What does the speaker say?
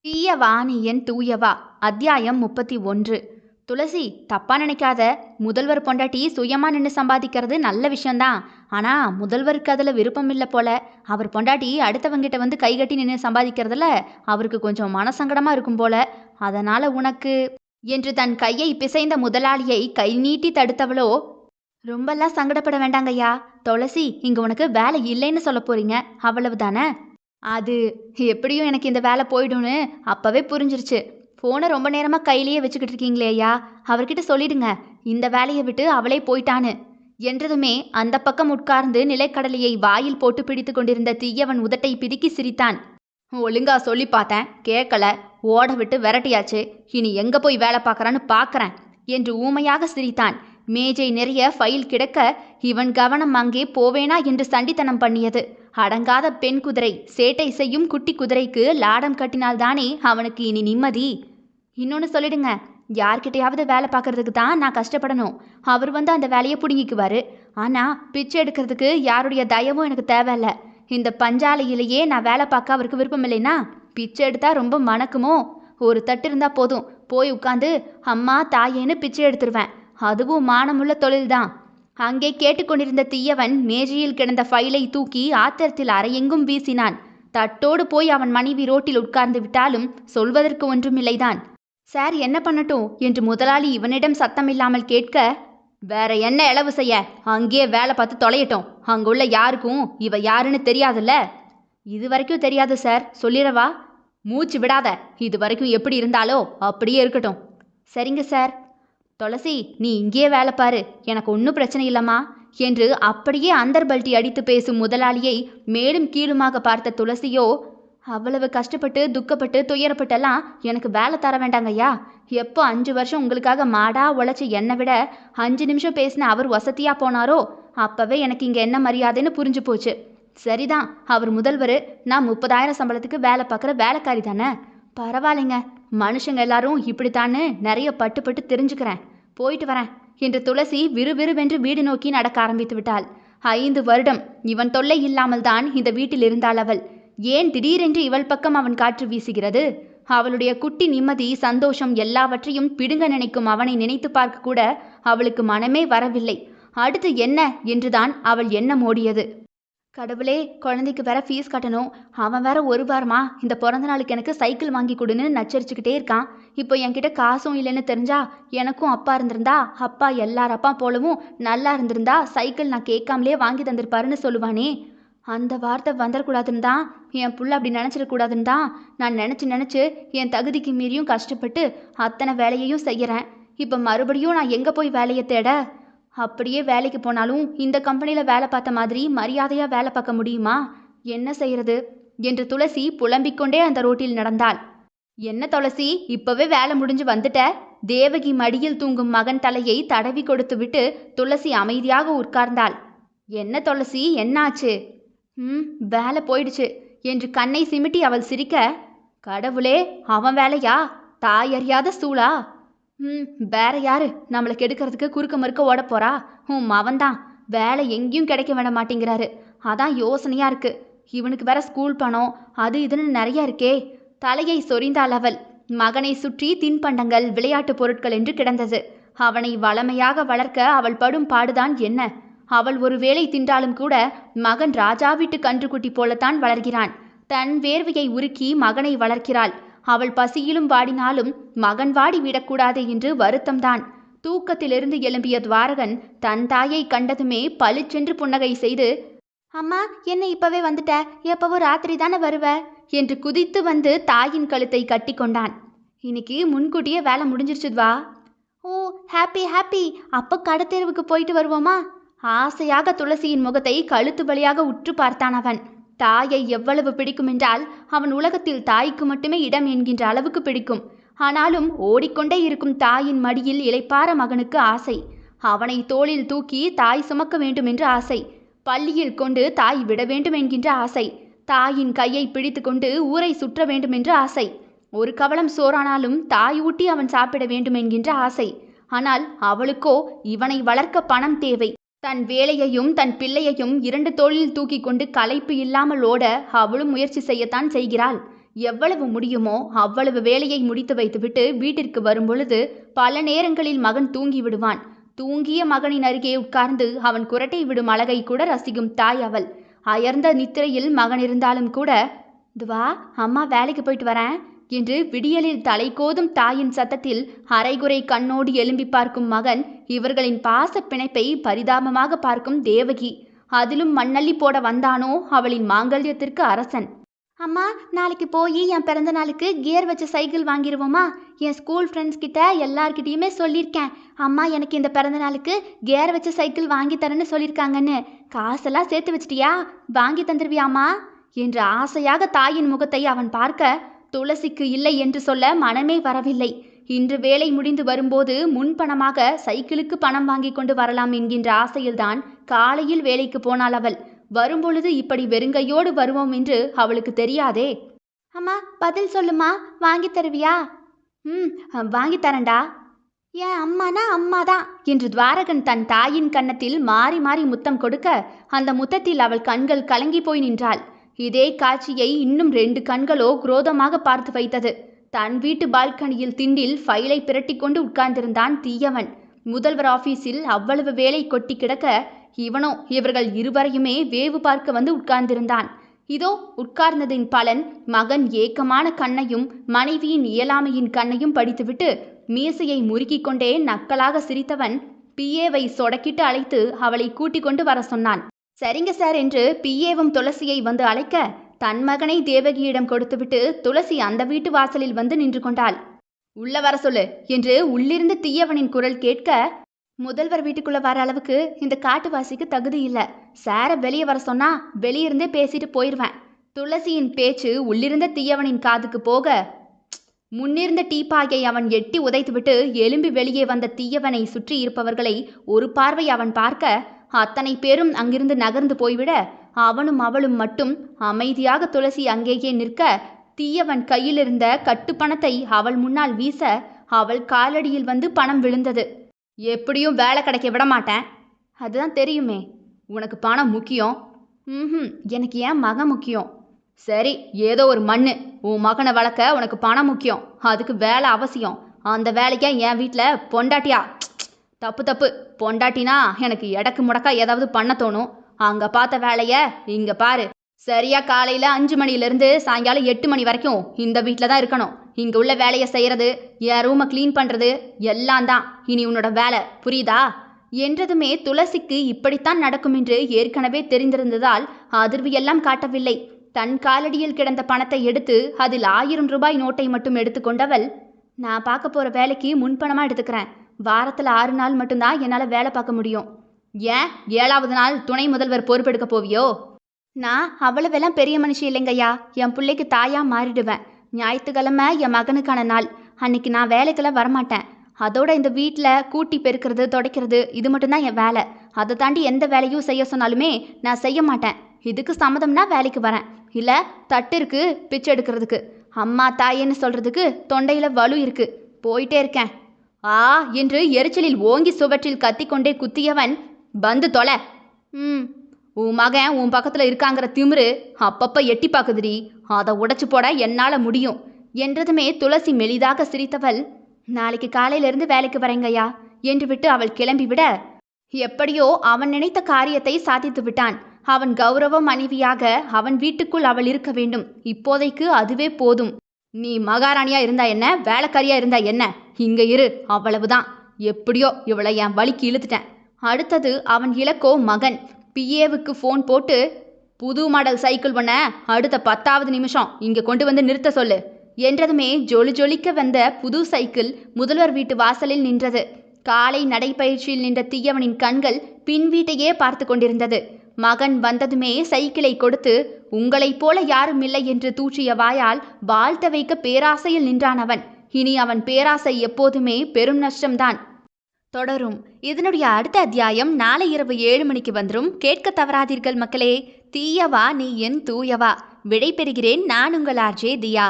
தீய வாணியன் தூயவா. அத்தியாயம் 31. துளசி, தப்பா நினைக்காத. முதல்வர் பொண்டாட்டி சுயமா நின்று சம்பாதிக்கிறது நல்ல விஷயம்தான். ஆனா முதல்வருக்கு அதுல விருப்பம் இல்லை போல. அவர் பொண்டாட்டி அடுத்தவங்கிட்ட வந்து கைகட்டி நின்று சம்பாதிக்கிறதுல அவருக்கு கொஞ்சம் மனசங்கடமா இருக்கும் போல. அதனால உனக்கு என்று தன் கையை பிசைந்த முதலாளியை கை நீட்டி தடுத்தவளோ, ரொம்பலாம் சங்கடப்பட வேண்டாங்கய்யா. துளசி, இங்க உனக்கு வேலை இல்லைன்னு சொல்ல போறீங்க, அவ்வளவுதானே? அது எப்படியும் எனக்கு இந்த வேலை போயிடும்னு அப்பவே புரிஞ்சிருச்சு. ஃபோனை ரொம்ப நேரமாக கையிலேயே வச்சுக்கிட்டு இருக்கீங்களே ஐயா, அவர்கிட்ட சொல்லிடுங்க இந்த வேலையை விட்டு அவளே போயிட்டான்னு என்றதுமே அந்த பக்கம் உட்கார்ந்து நிலைக்கடலையை வாயில் போட்டு பிடித்து கொண்டிருந்த தீயவன் உதட்டை பிதுக்கி சிரித்தான். ஒழுங்கா சொல்லி பார்த்தேன், கேட்கல. ஓட விட்டு விரட்டியாச்சு. இனி எங்க போய் வேலை பார்க்கறான்னு பார்க்கறேன் என்று ஊமையாக சிரித்தான். மேஜை நிறைய ஃபைல் கிடக்க இவன் கவனம் அங்கே போவேனா என்று சண்டித்தனம் பண்ணியது. அடங்காத பெண் குதிரை சேட்டை செய்யும் குட்டி குதிரைக்கு லாடம் கட்டினால்தானே அவனுக்கு இனி நிம்மதி. இன்னொன்று சொல்லிடுங்க, யார்கிட்டையாவது வேலை பார்க்கறதுக்கு தான் நான் கஷ்டப்படணும். அவர் வந்து அந்த வேலையை பிடுங்கிக்குவாரு. ஆனால் பிச்சை எடுக்கிறதுக்கு யாருடைய தயவும் எனக்கு தேவையில்லை. இந்த பஞ்சாலையிலேயே நான் வேலை பார்க்க அவருக்கு விருப்பம் இல்லைன்னா பிச்சை எடுத்தா ரொம்ப மணக்குமோ. ஒரு தட்டு இருந்தால் போதும், போய் உட்காந்து அம்மா தாயேன்னு பிச்சை எடுத்துருவேன். அதுவும் மானமுள்ள தொழில்தான். அங்கே கேட்டுக்கொண்டிருந்த தீயவன் மேஜையில் கிடந்த ஃபைலை தூக்கி ஆத்திரத்தில் அறையெங்கும் வீசினான். தட்டோடு போய் அவன் மனைவி ரோட்டில் உட்கார்ந்து விட்டாலும் சொல்வதற்கு ஒன்றுமில்லைதான். சார், என்ன பண்ணட்டும் என்று முதலாளி இவனிடம் சத்தமில்லாமல் கேட்க, வேற என்ன இளவு செய்ய, அங்கேயே வேலை பார்த்து தொலையட்டும். அங்குள்ள யாருக்கும் இவ யாருன்னு தெரியாதுல்ல? இது வரைக்கும் தெரியாது சார், சொல்லிடவா? மூச்சு விடாத. இது வரைக்கும் எப்படி இருந்தாலோ அப்படியே இருக்கட்டும். சரிங்க சார். துளசி, நீ இங்கேயே வேலை பாரு, எனக்கு ஒன்றும் பிரச்சனை இல்லைம்மா என்று அப்படியே அந்தர்பல்ட்டி அடித்து பேசும் முதலாளியை மேலும் கீழுமாக பார்த்த துளசியோ, அவ்வளவு கஷ்டப்பட்டு துக்கப்பட்டு துயரப்பட்டெல்லாம் எனக்கு வேலை தர வேண்டாங்கய்யா. எப்போ 5 வருஷம் உங்களுக்காக மாடா உழைச்சி என்னை விட 5 நிமிஷம் பேசின அவர் வசதியாக போனாரோ அப்போவே எனக்கு இங்கே என்ன மரியாதைன்னு புரிஞ்சு போச்சு. சரிதான், அவர் முதல்வர், நான் 30,000 சம்பளத்துக்கு வேலை பார்க்குற வேலைக்காரி தானே. பரவாயில்லைங்க, மனுஷங்க எல்லாரும் இப்படித்தான்னு நிறைய பட்டு தெரிஞ்சுக்கிறேன். போயிட்டு வரேன் என்று துளசி விறுவிறுவென்று வீடு நோக்கி நடக்க ஆரம்பித்து விட்டாள். 5 வருடம் இவன் தொல்லை இல்லாமல் தான் இந்த வீட்டில் இருந்தாள் அவள். ஏன் திடீரென்று இவள் பக்கம் அவன் காற்று வீசுகிறது? அவளுடைய குட்டி நிம்மதி சந்தோஷம் எல்லாவற்றையும் பிடுங்க நினைக்கும் அவனை நினைத்து பார்க்க கூட அவளுக்கு மனமே வரவில்லை. அடுத்து என்ன என்றுதான் அவள் எண்ணம் ஓடியது. கடவுளே, குழந்தைக்கு வேற ஃபீஸ் கட்டணும். அவன் வேற ஒரு வாரமா இந்த பிறந்த நாளுக்கு எனக்கு சைக்கிள் வாங்கி கொடுன்னு நச்சரிச்சுக்கிட்டே இருக்கான். இப்போ என்கிட்ட காசும் இல்லைன்னு தெரிஞ்சா, எனக்கும் அப்பா இருந்திருந்தா, அப்பா எல்லார் அப்பா போலவும் நல்லா இருந்திருந்தா சைக்கிள் நான் கேட்காமலே வாங்கி தந்திருப்பாருன்னு சொல்லுவானே. அந்த வார்த்தை வந்துடக்கூடாதுன்னு தான், என் புள்ள அப்படி நினச்சிடக்கூடாதுன்னு தான் நான் நினச்சி என் தகுதிக்கு மீறியும் கஷ்டப்பட்டு அத்தனை வேலையையும் செய்கிறேன். இப்போ மறுபடியும் நான் எங்கே போய் வேலையை தேட? அப்படியே வேலைக்கு போனாலும் இந்த கம்பெனியில் வேலை பார்த்த மாதிரி மரியாதையாக வேலை பார்க்க முடியுமா? என்ன செய்யறது என்று துளசி புலம்பிக்கொண்டே அந்த ரோட்டில் நடந்தாள். என்ன துளசி, இப்போவே வேலை முடிஞ்சு வந்துட்ட? தேவகி மடியில் தூங்கும் மகன் தலையை தடவி கொடுத்து விட்டு துளசி அமைதியாக உட்கார்ந்தாள். என்ன துளசி, என்னாச்சு? வேலை போயிடுச்சு என்று கண்ணை சிமிட்டி அவள் சிரிக்க, கடவுளே, அவன் வேலையா? தாயறியாத சூளா? வேற யாரு நம்மளை கெடுக்கிறதுக்கு குறுக்க மறுக்க ஓட போறா? அவன்தான். வேலை எங்கேயும் கிடைக்க விட மாட்டேங்கிறாரு. அதான் யோசனையா இருக்கு. இவனுக்கு வேற ஸ்கூல் பணம் அது இதுன்னு நிறைய இருக்கே. தலையை சொரிந்தாள் அவள். மகனை சுற்றி தின்பண்டங்கள் விளையாட்டு பொருட்கள் என்று கிடந்தது. அவனை வளமையாக வளர்க்க அவள் படும் பாடுதான் என்ன. அவள் ஒரு வேளை தின்றாலும் கூட மகன் ராஜா வீட்டு கன்றுக்குட்டி போலத்தான் வளர்கிறான். தன் வேர்வையை உருக்கி மகனை வளர்க்கிறாள். அவள் பசியிலும் வாடினாலும் மகன் வாடி விடக்கூடாதே என்று வருத்தம்தான். தூக்கத்திலிருந்து எழும்பிய துவாரகன் தன் தாயை கண்டதுமே பளிச்சென்று புன்னகை செய்து, அம்மா, என்ன இப்பவே வந்துட்ட? எப்பவும் ராத்திரி தானே வருவ என்று குதித்து வந்து தாயின் கழுத்தை கட்டி கொண்டான். இன்னைக்கு முன்கூட்டியே வேலை முடிஞ்சிருச்சுதுவா. ஓ, ஹாப்பி ஹாப்பி. அப்போ கடத்தேர்வுக்கு போயிட்டு வருவோமா? ஆசையாக துளசியின் முகத்தை கழுத்து வழியாக உற்று பார்த்தான் அவன். தாயை எவ்வளவு பிடிக்கும் என்றால் அவன் உலகத்தில் தாய்க்கு மட்டுமே இடம் என்கின்ற அளவுக்கு பிடிக்கும். ஆனாலும் ஓடிக்கொண்டே இருக்கும் தாயின் மடியில் இளைப்பாற மகனுக்கு ஆசை. அவனை தோளில் தூக்கி தாய் சுமக்க வேண்டும் என்று ஆசை. பள்ளியில் கொண்டு தாய் விட வேண்டும் என்கின்ற ஆசை. தாயின் கையை பிடித்து கொண்டு ஊரை சுற்ற வேண்டும் என்று ஆசை. ஒரு கவளம் சோறானாலும் தாய் ஊட்டி அவன் சாப்பிட வேண்டும் என்கின்ற ஆசை. ஆனால் அவளுக்கோ இவனை வளர்க்க பணம் தேவை. தன் வேலையையும் தன் பிள்ளையையும் 2 தோளில் தூக்கி கொண்டு களைப்பு இல்லாமல் ஓட அவளும் முயற்சி செய்யத்தான் செய்கிறாள். எவ்வளவு முடியுமோ அவ்வளவு வேலையை முடித்து வைத்துவிட்டு வீட்டிற்கு வரும்பொழுது பல நேரங்களில் மகன் தூங்கி விடுவான். தூங்கிய மகனின் அருகே உட்கார்ந்து அவன் குரட்டை விடும் அழகை கூட ரசிக்கும் தாய் அவள். அயர்ந்த நித்திரையில் மகன் இருந்தாலும் கூட, "துவா, அம்மா வேலைக்கு போயிட்டு வரேன்" என்று விடியலில் தலை கோதும் தாயின் சத்தத்தில் அரைகுறை கண்ணோடு எழும்பி பார்க்கும் மகன். இவர்களின் பாச பிணைப்பை பரிதாபமாக பார்க்கும் தேவகி. அதிலும் மண்ணள்ளி போட வந்தானோ அவளின் மாங்கல்யத்திற்கு அரசன். "அம்மா, நாளைக்கு போய் என் பிறந்த நாளுக்கு கியர் வச்ச சைக்கிள் வாங்கிடுவோமா? என் ஸ்கூல் ஃப்ரெண்ட்ஸ் கிட்ட எல்லார்கிட்டையுமே சொல்லியிருக்கேன். அம்மா எனக்கு இந்த பிறந்த நாளுக்கு கியர் வச்ச சைக்கிள் வாங்கி தரேன்னு சொல்லியிருக்காங்கன்னு. காசெல்லாம் சேர்த்து வச்சிட்டியா? வாங்கி தந்துருவியாம்மா?" என்று ஆசையாக தாயின் முகத்தை அவன் பார்க்க துளசிக்கு இல்லை என்று சொல்ல மனமே வரவில்லை. இன்று வேலை முடிந்து வரும்போது முன்பணமாக சைக்கிளுக்கு பணம் வாங்கி கொண்டு வரலாம் என்கின்ற ஆசையில்தான் காலையில் வேலைக்கு போனாள் அவள். வரும்பொழுது இப்படி வெறுங்கையோடு வருவோம் என்று அவளுக்கு தெரியாதே. "அம்மா, பதில் சொல்லுமா, வாங்கி தருவியா?" வாங்கி தரேன்டா." "ஏன் அம்மானா அம்மாதான்" என்று துவாரகன் தன் தாயின் கன்னத்தில் மாறி மாறி முத்தம் கொடுக்க அந்த முத்தத்தில் அவள் கண்கள் கலங்கி போய் நின்றாள். இதே காட்சியை இன்னும் 2 கண்களோ குரோதமாக பார்த்து வைத்தது. தன் வீட்டு பால்கனியில் திண்டில் ஃபைலை பிரட்டி கொண்டு உட்கார்ந்திருந்தான் தீயவன். முதல்வர் ஆபீஸில் அவ்வளவு வேலை கொட்டி கிடக்க இவனோ இவர்கள் இருவரையுமே வேவு பார்க்க வந்து உட்கார்ந்திருந்தான். இதோ உட்கார்ந்ததின் பலன் மகன் ஏக்கமான கண்ணையும் மனைவியின் இயலாமையின் கண்ணையும் படித்துவிட்டு மீசையை முறுக்கிக் கொண்டே நக்கலாக சிரித்தவன் பிஏவை சொடக்கிட்டு அழைத்து அவளை கூட்டிக் கொண்டு வர சொன்னான். "சரிங்க சார்" என்று பிஏவும் துளசியை வந்து அழைக்க தன் மகனை தேவகியிடம் கொடுத்துவிட்டு துளசி அந்த வீட்டு வாசலில் வந்து நின்று கொண்டாள். "உள்ள வர சொல்லு" என்று உள்ளிருந்து தீயவனின் குரல் கேட்க, "முதல்வர் வீட்டுக்குள்ள வர அளவுக்கு இந்த காட்டுவாசிக்கு தகுதி இல்லை. சாரை வெளியே வர சொன்னா வெளியிருந்தே பேசிட்டு போயிடுவேன்." துளசியின் பேச்சு உள்ளிருந்த தீயவனின் காதுக்கு போக முன்னிருந்த டீப்பாயை அவன் எட்டி உதைத்துவிட்டு எழும்பி வெளியே வந்த தீயவனை சுற்றி இருப்பவர்களை ஒரு பார்வை அவன் பார்க்க அத்தனை பேரும் அங்கிருந்து நகர்ந்து போய்விட அவனும் அவளும் மட்டும் அமைதியாக துளசி அங்கேயே நிற்க தீயவன் கையிலிருந்த கட்டுப்பணத்தை அவள் முன்னால் வீச அவள் காலடியில் வந்து பணம் விழுந்தது. "எப்படியும் வேலை கிடைக்க விட மாட்டேன்." "அதுதான் தெரியுமே." "உனக்கு பணம் முக்கியம்." எனக்கு ஏன் மகன் முக்கியம்." "சரி, ஏதோ ஒரு மண்ணு. உன் மகனை வளர்க்க உனக்கு பணம் முக்கியம், அதுக்கு வேலை அவசியம். அந்த வேலைக்கா என் வீட்டில் பொண்டாட்டியா?" "தப்பு தப்பு. பொண்டாட்டினா எனக்கு எடக்கு முடக்கா ஏதாவது பண்ண தோணும். அங்கே பார்த்த வேலையை இங்கே பாரு. சரியா காலையில் 5 மணிலேருந்து சாயங்காலம் 8 மணி வரைக்கும் இந்த வீட்டில் தான் இருக்கணும். இங்கே உள்ள வேலையை செய்கிறது, என் ரூமை க்ளீன் பண்ணுறது எல்லாம் தான் இனி உன்னோட வேலை, புரியுதா?" என்றதுமே துளசிக்கு இப்படித்தான் நடக்கும் என்று ஏற்கனவே தெரிந்திருந்ததால் அதிர்வியெல்லாம் காட்டவில்லை. தன் காலடியில் கிடந்த பணத்தை எடுத்து அதில் 1000 ரூபாய் நோட்டை மட்டும் எடுத்துக்கொண்டவள், "நான் பார்க்க போகிற வேலைக்கு முன்பணமாக எடுத்துக்கிறேன். வாரத்தில் 6 நாள் மட்டும்தான் என்னால் வேலை பார்க்க முடியும்." "ஏன் 7வது நாள் துணை முதல்வர் பொறுப்பெடுக்க போவியோ?" "நான் அவ்வளவெல்லாம் பெரிய மனுஷி இல்லைங்கய்யா. என் பிள்ளைக்கு தாயா மாறிடுவேன். ஞாயிற்றுக்கிழமை என் மகனுக்கான நாள். அன்னைக்கு நான் வேலைக்கெல்லாம் வரமாட்டேன். அதோட இந்த வீட்டில் கூட்டி பெருக்கிறது, துடைக்கிறது இது மட்டும்தான் என் வேலை. அதை தாண்டி எந்த வேலையும் செய்ய சொன்னாலுமே நான் செய்ய மாட்டேன். இதுக்கு சம்மதம்னா வேலைக்கு வரேன், இல்லை தட்டு இருக்கு பிச்சை எடுக்கிறதுக்கு. அம்மா தாயேன்னு சொல்கிறதுக்கு தொண்டையில் வலு இருக்கு, போயிட்டே இருக்கேன்." "ஆ" என்று எரிச்சலில் ஓங்கி சுவற்றில் கத்திக்கொண்டே குத்தியவன், "வந்து தொலை." உன் மகன் உன் பக்கத்தில் இருக்காங்கிற திமிரு அப்பப்போ எட்டி பார்க்குதுடி, அதை உடைச்சு போட என்னால் முடியும்." என்றதுமே துளசி மெலிதாக சிரித்தவள், "நாளைக்கு காலையிலிருந்து வேலைக்கு வரேங்கய்யா" என்று விட்டு அவள் கிளம்பிவிட எப்படியோ அவன் நினைத்த காரியத்தை சாதித்து விட்டான். அவன் கௌரவ மனைவியாக அவன் வீட்டுக்குள் அவள் இருக்க வேண்டும். இப்போதைக்கு அதுவே போதும். "நீ மகாராணியா இருந்தா என்ன, வேலைக்காரியா இருந்தா என்ன, இங்க இரு, அவ்வளவுதான். எப்படியோ இவளை என் வழிக்கு இழுத்துட்டேன்." அடுத்தது அவன் இலக்கோ மகன். பிஏவுக்கு ஃபோன் போட்டு, "புது மாடல் சைக்கிள் பண்ண அடுத்த 10வது நிமிஷம் இங்கே கொண்டு வந்து நிறுத்த சொல்லு." என்றதுமே ஜொலி ஜொலிக்க வந்த புது சைக்கிள் முதல்வர் வீட்டு வாசலில் நின்றது. காலை நடைப்பயிற்சியில் நின்ற தீயவனின் கண்கள் பின் வீட்டையே பார்த்து கொண்டிருந்தது. மகன் வந்ததுமே சைக்கிளை கொடுத்து உங்களைப் போல யாரும் இல்லை என்று தூற்றிய வாயால் வாழ்த்த வைக்க பேராசையில் நின்றான் அவன். இனி அவன் பேராசை எப்போதுமே பெரும் நஷ்டம்தான். தொடரும். இதனுடைய அடுத்த அத்தியாயம் நாளை இரவு 7 மணிக்கு வந்துடும். கேட்க தவறாதீர்கள் மக்களே. தீயவா நீ என் தூயவா. விடை பெறுகிறேன். நான் உங்கள் ஆர்ஜே தியா.